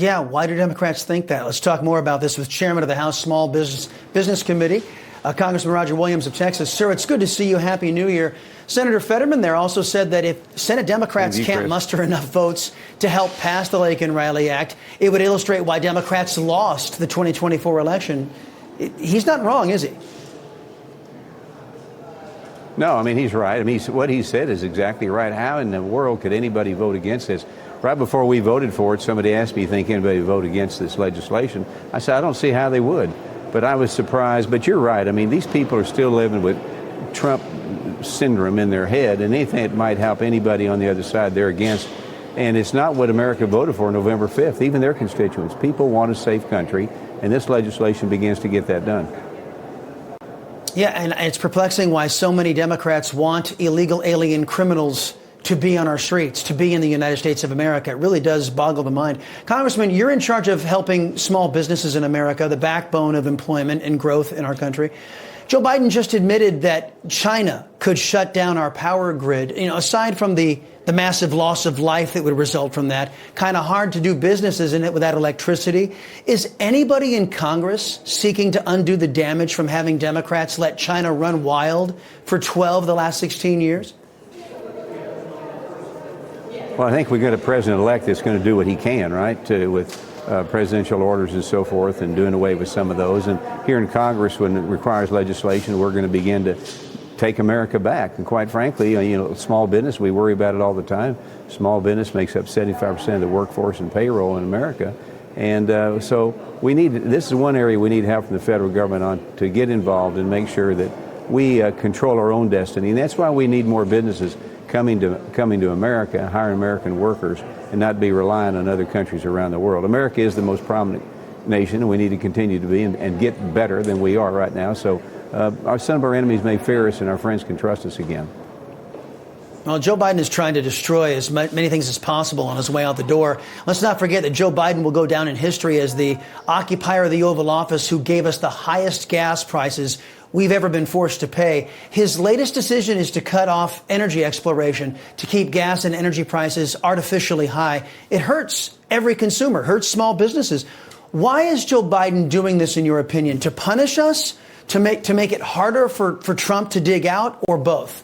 Yeah, why do Democrats think that? Let's talk more about this with Chairman of the House Small Business Committee, Congressman Roger Williams of Texas. Sir, it's good to see you. Happy New Year. Senator Fetterman there also said that if Senate Democrats can't muster enough votes to help pass the Laken Riley Act, it would illustrate why Democrats lost the 2024 election. He's not wrong, is he? No, I mean, he's right. I mean, what he said is exactly right. How in the world could anybody vote against this? Right before we voted for it, somebody asked me, think anybody would vote against this legislation? I said, I don't see how they would. But I was surprised. But you're right. I mean, these people are still living with Trump syndrome in their head, and anything that might help anybody on the other side, they're against. And it's not what America voted for November 5th, even their constituents. People want a safe country, and this legislation begins to get that done. Yeah, and it's perplexing why so many Democrats want illegal alien criminals to be on our streets, to be in the United States of America. It really does boggle the mind. Congressman, you're in charge of helping small businesses in America, the backbone of employment and growth in our country. Joe Biden just admitted that China could shut down our power grid. You know, aside from the massive loss of life that would result from that, kind of hard to do business, isn't it, without electricity? Is anybody in Congress seeking to undo the damage from having Democrats let China run wild for 12 of the last 16 years? Well, I think we've got a president-elect that's going to do what he can, right, with presidential orders and so forth, and doing away with some of those. And here in Congress, when it requires legislation, we're going to begin to take America back. And quite frankly, you know, small business, we worry about it all the time. Small business makes up 75% of the workforce and payroll in America. And so we need, this is one area we need help from the federal government on to get involved and make sure that we control our own destiny. And that's why we need more businesses coming to America, hiring American workers, and not be relying on other countries around the world. America is the most prominent nation, and we need to continue to be and get better than we are right now. So some of our enemies may fear us, and our friends can trust us again. Well, Joe Biden is trying to destroy as many things as possible on his way out the door. Let's not forget that Joe Biden will go down in history as the occupier of the Oval Office who gave us the highest gas prices we've ever been forced to pay. His latest decision is to cut off energy exploration to keep gas and energy prices artificially high. It hurts every consumer, hurts small businesses. Why is Joe Biden doing this, in your opinion? To punish us? To make it harder for Trump to dig out, or both?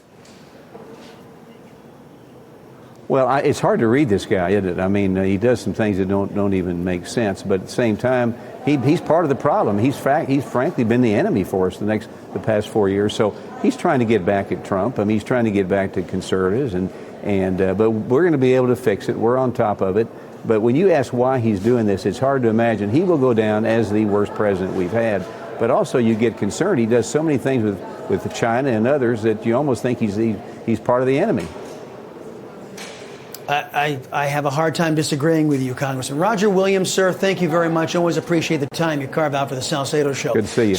Well, it's hard to read this guy, isn't it? I mean, he does some things that don't even make sense. But at the same time, he's part of the problem. He's frankly been the enemy for us the past 4 years. So he's trying to get back at Trump. I mean, he's trying to get back to conservatives, but we're going to be able to fix it. We're on top of it. But when you ask why he's doing this, it's hard to imagine. He will go down as the worst president we've had. But also, you get concerned. He does so many things with China and others that you almost think he's part of the enemy. I have a hard time disagreeing with you, Congressman. Roger Williams, sir, thank you very much. Always appreciate the time you carve out for the Salcedo Show. Good to see you.